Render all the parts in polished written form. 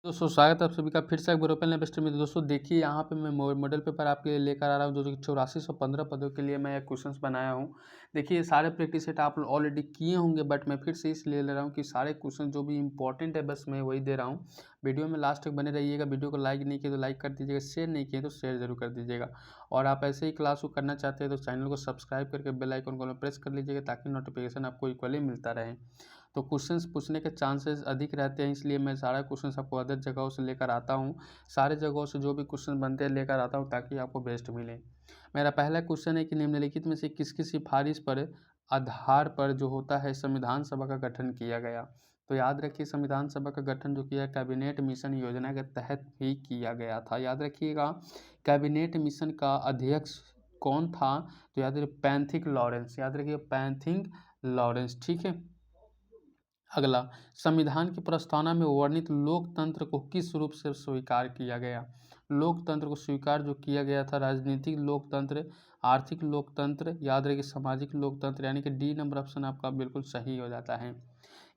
दोस्तों स्वागत है आप सभी का फिर से एक बार ओपन इन्वेस्टर में। दोस्तों देखिए यहाँ पे मैं मॉडल पेपर आपके लिए लेकर आ रहा हूँ जो कि 8415 पदों के लिए मैं क्वेश्चंस बनाया हूँ। देखिए ये सारे प्रैक्टिस सेट आप ऑलरेडी किए होंगे, बट मैं फिर से इसलिए ले रहा हूँ कि सारे क्वेश्चन जो भी इंपॉर्टेंट है बस मैं वही दे रहा हूँ। वीडियो में लास्ट तक बने रहिएगा। वीडियो को लाइक नहीं किया तो लाइक कर दीजिएगा, शेयर नहीं किया तो शेयर जरूर कर दीजिएगा। और आप ऐसे ही क्लास को करना चाहते हैं तो चैनल को सब्सक्राइब करके बेल आइकन को प्रेस कर लीजिएगा ताकि नोटिफिकेशन आपको इक्वली मिलता रहे। तो क्वेश्चंस पूछने के चांसेस अधिक रहते हैं, इसलिए मैं सारा क्वेश्चंस आपको अदर जगहों से लेकर आता हूँ। सारे जगहों से जो भी क्वेश्चन बनते हैं लेकर आता हूँ ताकि आपको बेस्ट मिले। मेरा पहला क्वेश्चन है कि निम्नलिखित में से किसकी सिफारिश पर आधार पर जो होता है संविधान सभा का गठन किया गया। तो याद रखिए संविधान सभा का गठन जो किया कैबिनेट मिशन योजना के तहत ही किया गया था। याद रखिएगा कैबिनेट मिशन का अध्यक्ष कौन था। तो याद रखिए पैंथिक लॉरेंस, याद रखिए पैंथिक लॉरेंस। ठीक है। अगला, संविधान की प्रस्तावना में वर्णित लोकतंत्र को किस रूप से स्वीकार किया गया। लोकतंत्र को स्वीकार जो किया गया था राजनीतिक लोकतंत्र, आर्थिक लोकतंत्र, याद रखिए सामाजिक लोकतंत्र, यानी कि डी नंबर ऑप्शन आपका बिल्कुल सही हो जाता है।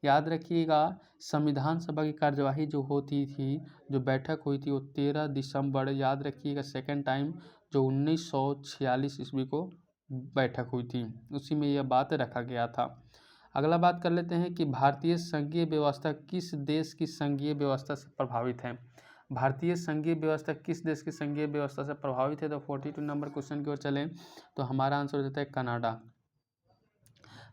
याद रखिएगा संविधान सभा की कार्यवाही जो होती थी, जो बैठक हुई थी वो 13 दिसंबर, याद रखिएगा सेकेंड टाइम, जो 1946 ईस्वी को बैठक हुई थी, उसी में यह बात रखा गया था। अगला बात कर लेते हैं कि भारतीय संघीय व्यवस्था किस देश की संघीय व्यवस्था से प्रभावित है। भारतीय संघीय व्यवस्था किस देश की संघीय व्यवस्था से प्रभावित है। तो 42 नंबर क्वेश्चन की ओर चलें तो हमारा आंसर हो जाता है कनाडा।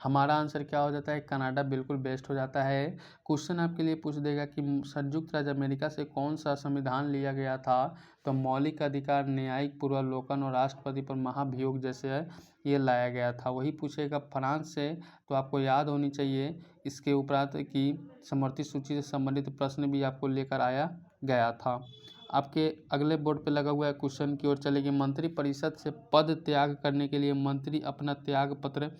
हमारा आंसर क्या हो जाता है, कनाडा बिल्कुल बेस्ट हो जाता है। क्वेश्चन आपके लिए पूछ देगा कि संयुक्त राज्य अमेरिका से कौन सा संविधान लिया गया था। तो मौलिक अधिकार, न्यायिक पूर्वावलोकन और राष्ट्रपति पर महाभियोग जैसे ये लाया गया था। वही पूछेगा फ्रांस से, तो आपको याद होनी चाहिए इसके उपरांत की समवर्ती सूची से संबंधित प्रश्न भी आपको लेकर आया गया था। आपके अगले बोर्ड पे लगा हुआ है क्वेश्चन की ओर चलेगी, मंत्रिपरिषद से पद त्याग करने के लिए मंत्री अपना त्याग पत्र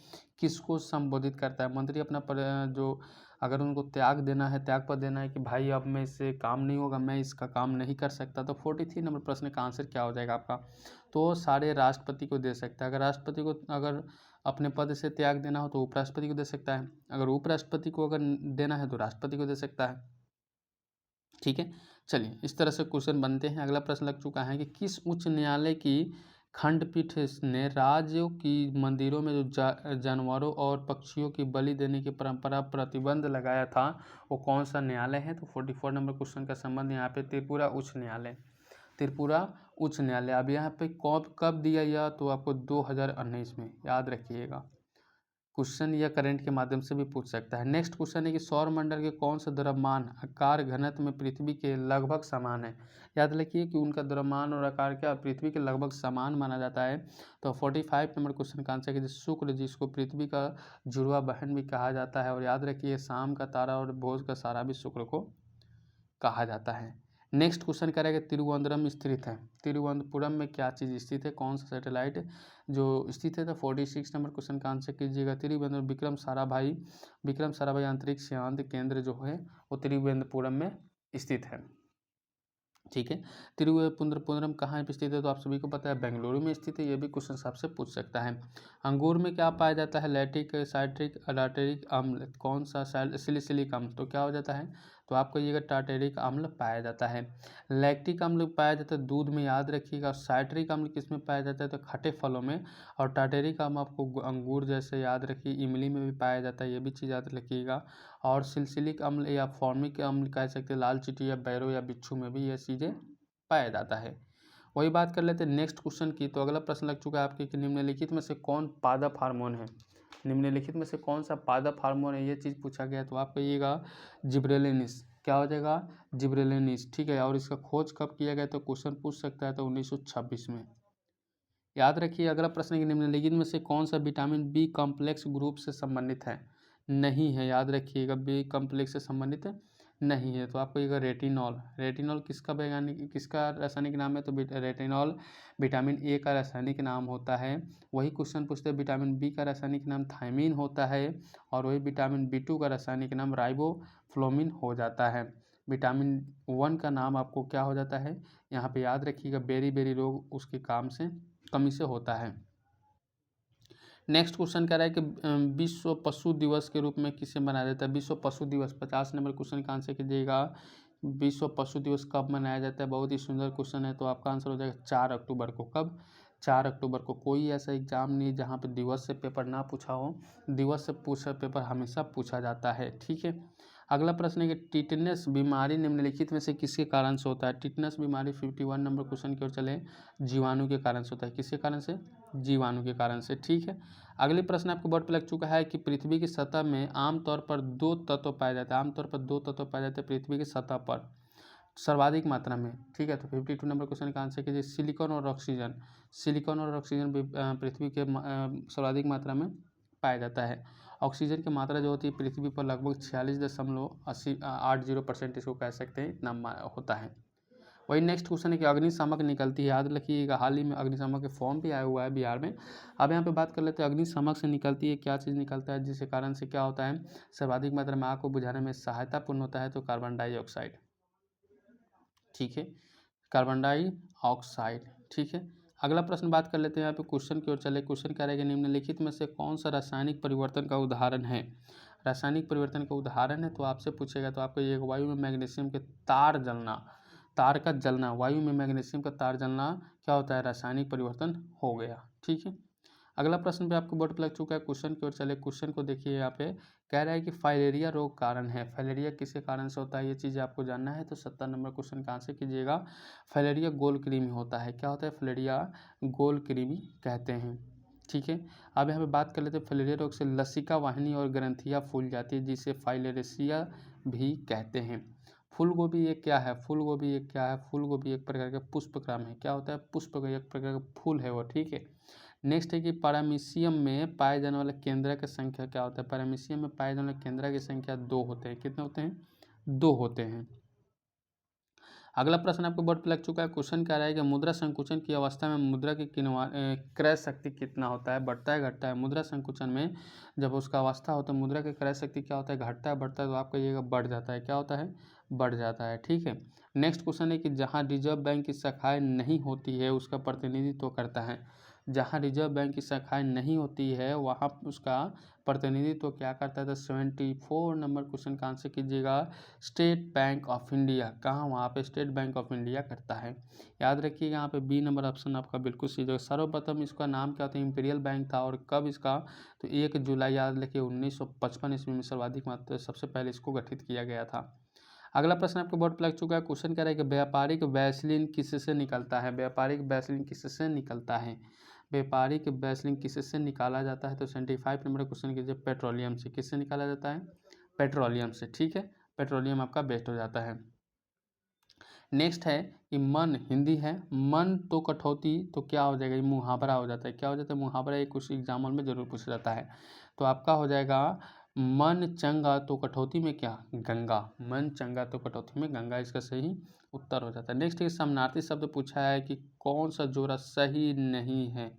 किसको संबोधित करता है। मंत्री अपना जो अगर उनको त्याग देना है, त्याग पत्र देना है कि भाई अब मैं इससे काम नहीं होगा, मैं इसका काम नहीं कर सकता, तो 43 नंबर प्रश्न का आंसर क्या हो जाएगा आपका। तो सारे राष्ट्रपति को दे सकता है। अगर राष्ट्रपति को अगर अपने पद से त्याग देना हो तो उपराष्ट्रपति को दे सकता है। अगर उपराष्ट्रपति को अगर देना है तो राष्ट्रपति को दे सकता है। ठीक है, चलिए इस तरह से क्वेश्चन बनते हैं। अगला प्रश्न लग चुका है कि किस उच्च न्यायालय की खंडपीठ ने राज्यों की मंदिरों में जो जानवरों और पक्षियों की बलि देने की परंपरा प्रतिबंध लगाया था, वो कौन सा न्यायालय है। तो 44 नंबर क्वेश्चन का संबंध यहाँ पे त्रिपुरा उच्च न्यायालय, त्रिपुरा उच्च न्यायालय। अब यहाँ पे कब दिया यह, तो आपको 2019 में, याद रखिएगा। क्वेश्चन या करंट के माध्यम से भी पूछ सकता है। नेक्स्ट क्वेश्चन है कि सौर मंडल के कौन सा द्रव्यमान आकार घनत्व में पृथ्वी के लगभग समान है। याद रखिए कि उनका द्रव्यमान और आकार क्या पृथ्वी के लगभग समान माना जाता है। तो 45 नंबर क्वेश्चन का आंसर है शुक्र, जिसको पृथ्वी का जुड़वा बहन भी कहा जाता है। और याद रखिए शाम का तारा और भोज का सारा भी शुक्र को कहा जाता है। नेक्स्ट क्वेश्चन कह रहा है कि तिरुवनंतपुरम स्थित है, तिरुवनंतपुरम में क्या चीज़ स्थित है, कौन सा सैटेलाइट जो स्थित है। तो 46 नंबर क्वेश्चन का आंसर कीजिएगा तिरुवनंतपुरम, विक्रम साराभाई अंतरिक्ष यान केंद्र जो है वो तिरुवनंतपुरम में स्थित है। ठीक है, तिरुवनंतपुरम कहाँ पे स्थित है, तो आप सभी को पता है बेंगलुरु में स्थित है। ये भी क्वेश्चन आपसे पूछ सकता है। अंगूर में क्या पाया जाता है, लैक्टिक, साइट्रिक, टार्टेरिक अम्ल, कौन सा सिलिसिलिक अम्ल, तो क्या हो जाता है, तो आपको ये टार्टेरिक अम्ल पाया जाता है। लैक्टिक अम्ल पाया जाता है दूध में, याद रखिएगा। साइट्रिक अम्ल किस में पाया जाता है, तो खट्टे फलों में। और टार्टेरिक अम्ल आपको अंगूर जैसे याद रखिए इमली में भी पाया जाता है, ये भी चीज़ याद रखिएगा। और सिलिसिलिक अम्ल या फॉर्मिक अम्ल कह सकते हैं लाल चींटी या बैरो या बिच्छू में भी ये चीज़ें पाया जाता है। वही बात कर लेते हैं नेक्स्ट क्वेश्चन की। तो अगला प्रश्न लग चुका है आपके कि निम्नलिखित में से कौन पादप हार्मोन है। निम्नलिखित में से कौन सा पादप हार्मोन है, ये चीज़ पूछा गया। तो आप कहिएगा जिब्रेलिनिस, क्या हो जाएगा, जिब्रेलिनिस। ठीक है, और इसका खोज कब किया गया, तो क्वेश्चन पूछ सकता है, तो 1926 में। याद रखिए अगला प्रश्न है कि निम्नलिखित में से कौन सा विटामिन बी कॉम्प्लेक्स ग्रुप से संबंधित है, नहीं है। याद रखिएगा बी कॉम्प्लेक्स से संबंधित नहीं है। तो आपको ये रेटिनॉल, रेटिनॉल किसका वैज्ञानिक किसका रासायनिक नाम है, तो रेटिनॉल विटामिन ए का रासायनिक नाम होता है। वही क्वेश्चन पूछते हैं विटामिन बी का रासायनिक नाम थायमीन होता है। और वही विटामिन बी2 का रासायनिक नाम राइबोफ्लोमिन हो जाता है। विटामिन 1 का नाम आपको क्या हो जाता है, यहाँ पे याद रखिएगा बेरी बेरी रोग उसके काम से कमी से होता है। नेक्स्ट क्वेश्चन कह रहा है कि विश्व पशु दिवस के रूप में किसे मनाया जाता है, विश्व पशु दिवस। 50 नंबर क्वेश्चन का आंसर कीजिएगा विश्व पशु दिवस कब मनाया जाता है? बहुत ही सुंदर क्वेश्चन है, तो आपका आंसर हो जाएगा 4 अक्टूबर को। कब? 4 अक्टूबर को। कोई ऐसा एग्जाम नहीं जहाँ पे दिवस से पेपर ना पूछा हो, दिवस से पूछा पेपर हमेशा पूछा जाता है। ठीक है, अगला प्रश्न है कि टिटनेस बीमारी निम्नलिखित में से किसके कारण से होता है? टिटनेस बीमारी 51 नंबर क्वेश्चन की ओर चले, जीवाणु के कारण से होता है। किसके कारण से? जीवाणु के कारण से। ठीक है, अगले प्रश्न आपको बोर्ड पर लग चुका है कि पृथ्वी की सतह में आमतौर पर 2 तत्व पाए जाते हैं। आमतौर पर 2 तत्व पाए जाते हैं पृथ्वी की सतह पर सर्वाधिक मात्रा में। ठीक है, तो 52 नंबर क्वेश्चन का आंसर कीजिए सिलिकॉन और ऑक्सीजन। सिलिकॉन और ऑक्सीजन पृथ्वी के सर्वाधिक मात्रा में पाया जाता है। ऑक्सीजन की मात्रा जो होती है पृथ्वी पर लगभग 46.80% इसको कह सकते हैं, इतना होता है। वही नेक्स्ट क्वेश्चन है कि अग्निशामक निकलती है। याद रखिएगा, हाल ही में अग्निशामक के फॉर्म भी आया हुआ है बिहार में। अब यहाँ पे बात कर लेते हैं अग्निशामक से निकलती है क्या चीज़ निकलता है, जिसके कारण से क्या होता है, सर्वाधिक मात्रा में आग को बुझाने में सहायतापूर्ण होता है, तो कार्बन डाइऑक्साइड। ठीक है, कार्बन डाइऑक्साइड। ठीक है, अगला प्रश्न बात कर लेते हैं यहाँ पे क्वेश्चन की ओर चले। क्वेश्चन क्या रहेगा, निम्नलिखित में से कौन सा रासायनिक परिवर्तन का उदाहरण है? रासायनिक परिवर्तन का उदाहरण है तो आपसे पूछेगा, तो आपको ये वायु में मैग्नीशियम के तार जलना, तार का जलना, वायु में मैग्नीशियम का तार जलना क्या होता है, रासायनिक परिवर्तन हो गया। ठीक है, अगला प्रश्न पे आपको बोर्ड पर लग चुका है। क्वेश्चन की ओर चले। क्वेश्चन को देखिए, यहाँ पे कह रहा है कि फाइलेरिया रोग कारण है। फाइलेरिया किसके कारण से होता है, ये चीज़ आपको जानना है, तो 70 नंबर क्वेश्चन का आंसर कीजिएगा। फाइलेरिया गोल कृमि होता है। क्या होता है, फाइलेरिया गोल कृमि कहते हैं। ठीक है, अब यहाँ पे बात कर लेते हैं फाइलेरिया रोग से लसिका वाहिनी और ग्रंथियाँ फूल जाती है, जिसे फाइलेरिया भी कहते हैं। फूल गोभी ये क्या है, फूल गोभी ये क्या है, फूल गोभी एक प्रकार का पुष्पक्रम है। क्या होता है, पुष्प का एक प्रकार का फूल है वो। ठीक है, नेक्स्ट है कि पैरामीशियम में पाए जाने वाले केंद्र की संख्या क्या होता है? पैरामीशियम में पाए जाने वाले केंद्र की संख्या 2 होते हैं। कितने होते हैं? 2 होते हैं। अगला प्रश्न आपको बोर्ड पर लग चुका है। क्वेश्चन क्या रहेगा, मुद्रा संकुचन की अवस्था में मुद्रा की क्रय शक्ति कितना होता है? बढ़ता है घटता है? मुद्रा संकुचन में जब उसका अवस्था होता है, मुद्रा की क्रय शक्ति क्या होता है, घटता है बढ़ता है? तो आपका ये बढ़ जाता है। क्या होता है, बढ़ जाता है। ठीक है, नेक्स्ट क्वेश्चन है कि जहाँ रिजर्व बैंक की शाखाएं नहीं होती है उसका प्रतिनिधित्व करता है। जहाँ रिजर्व बैंक की शाखाएं नहीं होती है वहाँ उसका प्रतिनिधित्व क्या करता है, तो 74 नंबर क्वेश्चन का आंसर कीजिएगा स्टेट बैंक ऑफ इंडिया। कहाँ, वहाँ पे स्टेट बैंक ऑफ इंडिया करता है। याद रखिएगा, यहाँ पे बी नंबर ऑप्शन आपका बिल्कुल सही जगह। सर्वप्रथम इसका नाम क्या होता है, इंपीरियल बैंक था, और कब इसका, तो 1 जुलाई याद रखिए 1955 ईस्वी में सर्वाधिक मात्रा सबसे पहले इसको गठित किया गया था। अगला प्रश्न आपके बोर्ड पर लग चुका है। क्वेश्चन क्या रहेगा, व्यापारिक वैसलीन किससे निकलता है? व्यापारिक वैसलीन किससे निकलता है? व्यापारिक वैसलीन किससे निकाला जाता है, तो 75 नंबर क्वेश्चन कीजिए पेट्रोलियम से। किससे निकाला जाता है? पेट्रोलियम से। ठीक है, पेट्रोलियम आपका बेस्ट हो जाता है। नेक्स्ट है कि मन हिंदी है, मन तो कठौती तो क्या हो जाएगा, ये मुहावरा हो जाता है। क्या हो जाता है, मुहावरा, एक कुछ एग्जाम्पल में जरूर पूछा जाता है। तो आपका हो जाएगा मन चंगा तो कठौती में क्या, गंगा। मन चंगा तो कठौती में गंगा, इसका सही उत्तर हो जाता है। नेक्स्ट है समानार्थी शब्द पूछा है कि कौन सा जोड़ा सही नहीं है,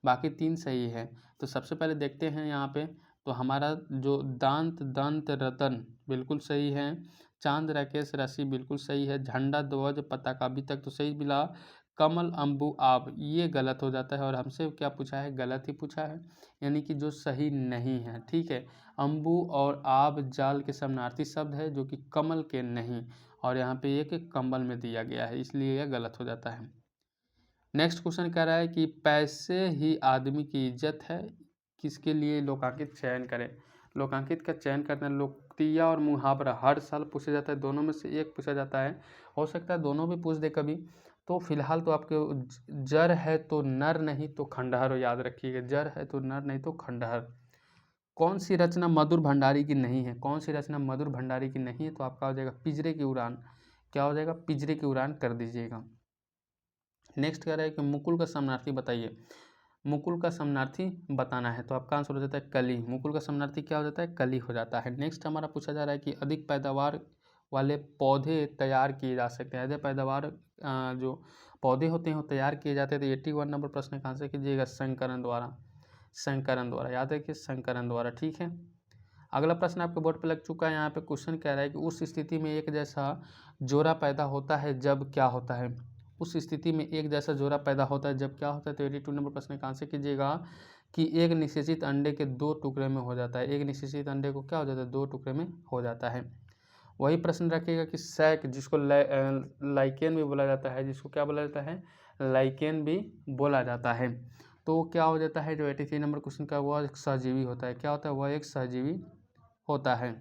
बाकी 3 सही है। तो सबसे पहले देखते हैं यहाँ पे, तो हमारा जो दांत दंत रतन बिल्कुल सही है, चांद राकेश राशि बिल्कुल सही है, झंडा ध्वज पताका अभी तक तो सही मिला, कमल अम्बु आब ये गलत हो जाता है, और हमसे क्या पूछा है, गलत ही पूछा है, यानी कि जो सही नहीं है। ठीक है, अम्बु और आब जाल के समानार्थी शब्द है, जो कि कमल के नहीं, और यहाँ पे एक कम्बल में दिया गया है, इसलिए यह गलत हो जाता है। नेक्स्ट क्वेश्चन कह रहा है कि पैसे ही आदमी की इज्जत है, किसके लिए लोकांकित चयन करें। लोकांकित का चयन करना, लोकप्रिय और मुहावरा हर साल पूछा जाता है, दोनों में से एक पूछा जाता है, हो सकता है दोनों भी पूछ दे कभी। तो फिलहाल तो आपके जर है तो नर नहीं तो खंडहर, याद रखिएगा, जर है तो नर नहीं तो खंडहर। कौन सी रचना मधुर भंडारी की नहीं है, कौन सी रचना मधुर भंडारी की नहीं है, तो आपका हो जाएगा पिंजरे की उड़ान। क्या हो जाएगा, पिंजरे की उड़ान कर दीजिएगा। नेक्स्ट कह रहा है कि मुकुल का समानार्थी बताइए। मुकुल का समानार्थी बताना है, तो आपका आंसर हो जाता है कली। मुकुल का समानार्थी क्या हो जाता है, कली हो जाता है। नेक्स्ट हमारा पूछा जा रहा है कि अधिक पैदावार वाले पौधे तैयार किए जा सकते हैं। अधिक पैदावार जो पौधे होते हैं वो तैयार किए जाते हैं, तो 81 नंबर प्रश्न का आंसर कीजिएगा संकरण द्वारा। संकरण द्वारा, याद रखिए संकरण द्वारा। ठीक है, अगला प्रश्न आपके बोर्ड पर लग चुका है। यहाँ पे क्वेश्चन कह रहा है कि उस स्थिति में एक जैसा जोड़ा पैदा होता है जब क्या होता है। उस स्थिति में एक जैसा जोड़ा पैदा होता है जब क्या होता है, तो 82 नंबर प्रश्न का आंसर कीजिएगा कि एक निषेचित अंडे के 2 टुकड़े में हो जाता है। एक निषेचित अंडे को क्या हो जाता है, 2 टुकड़े में हो जाता है। वही प्रश्न रखेगा कि सैक, जिसको लाइकेन भी बोला जाता है, जिसको क्या बोला जाता है, लाइकेन भी बोला जाता है। तो क्या हो जाता है, जो 83 नंबर क्वेश्चन का वह एक सहजीवी होता है। क्या होता है, वह एक सहजीवी होता है।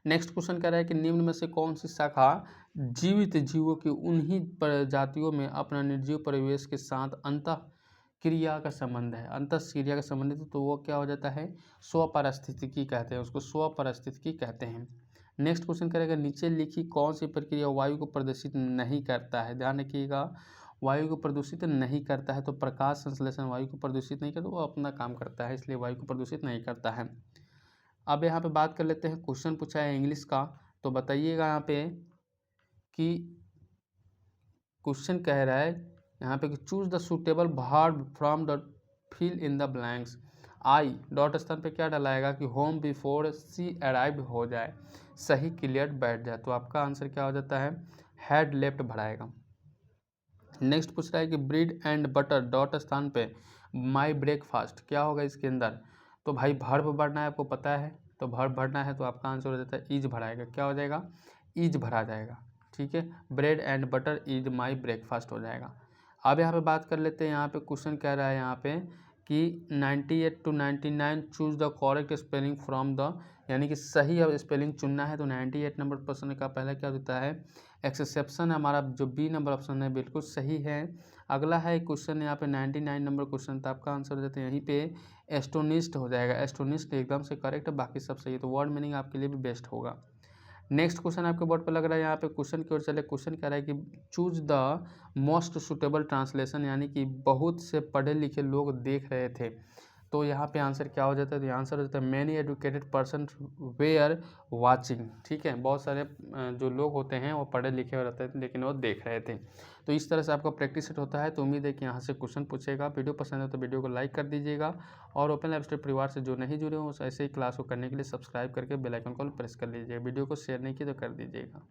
नेक्स्ट क्वेश्चन कह रहा है कि निम्न में से कौन सी शाखा जीवित जीवों की उन्हीं प्रजातियों में अपना निर्जीव परिवेश के साथ अंतः क्रिया का संबंध है, अंतः क्रिया का संबंधित है, तो वो क्या हो जाता है, स्वपारिस्थितिकी कहते हैं उसको, स्वपारिस्थितिकी कहते हैं। नेक्स्ट क्वेश्चन करेगा नीचे लिखी कौन सी प्रक्रिया वायु को प्रदूषित नहीं करता है। ध्यान रखिएगा, वायु को प्रदूषित नहीं करता है, तो प्रकाश संश्लेषण वायु को प्रदूषित नहीं करता, वो अपना काम करता है, इसलिए वायु को प्रदूषित नहीं करता है। अब यहाँ पे बात कर लेते हैं, क्वेश्चन पूछा है इंग्लिश का, तो बताइएगा यहाँ पे कि क्वेश्चन कह रहा है यहाँ पे कि choose the suitable verb from the fill in the blanks. I dot स्थान पे क्या डलाएगा कि होम बिफोर सी अराइव्ड हो जाए, सही क्लियर बैठ जाए, तो आपका आंसर क्या हो जाता है, हैड लेफ्ट भराएगा। नेक्स्ट पूछ रहा है कि ब्रेड एंड बटर डॉट स्थान पे माई ब्रेकफास्ट, क्या होगा इसके अंदर, तो भाई वर्ब भरना है, आपको पता है, तो वर्ब भरना है, तो आपका आंसर हो जाता है इज भराएगा। क्या हो जाएगा, इज भरा जाएगा। ठीक है, bread and butter is my breakfast हो जाएगा। अब यहाँ पे बात कर लेते हैं, यहाँ पे क्वेश्चन कह रहा है यहाँ पे कि 98 to 99 choose the correct spelling from the, यानी कि सही अब स्पेलिंग चुनना है, तो 98 नंबर प्रश्न का पहला क्या होता है, एक्सेप्शन है हमारा, जो बी नंबर ऑप्शन है बिल्कुल सही है। अगला है क्वेश्चन यहाँ पे 99 नंबर क्वेश्चन, तो आपका आंसर हो जाता है यहीं पे एस्टोनिस्ट हो जाएगा, एस्टोनिस्ट एकदम से करेक्ट है, बाकी सब सही है, तो वर्ड मीनिंग आपके लिए भी बेस्ट होगा। नेक्स्ट क्वेश्चन आपके बोर्ड पर लग रहा है, यहाँ पे क्वेश्चन की ओर चले, क्वेश्चन कह रहा है कि choose the most suitable translation, यानी कि बहुत से पढ़े लिखे लोग देख रहे थे, तो यहाँ पे आंसर क्या हो जाता है, तो आंसर हो जाता है many educated person were watching. ठीक है, बहुत सारे जो लोग होते हैं वो पढ़े लिखे हुए रहते थे लेकिन वो देख रहे थे। तो इस तरह से आपका प्रैक्टिस सेट होता है, तो उम्मीद है कि यहाँ से क्वेश्चन पूछेगा। वीडियो पसंद है तो वीडियो को लाइक कर दीजिएगा, और ओपन लाइफ स्टडी परिवार से जो नहीं जुड़े हों ऐसे ही क्लास को करने के लिए सब्सक्राइब करके बेल आइकन को प्रेस कर लीजिएगा। वीडियो को शेयर नहीं किया तो कर दीजिएगा।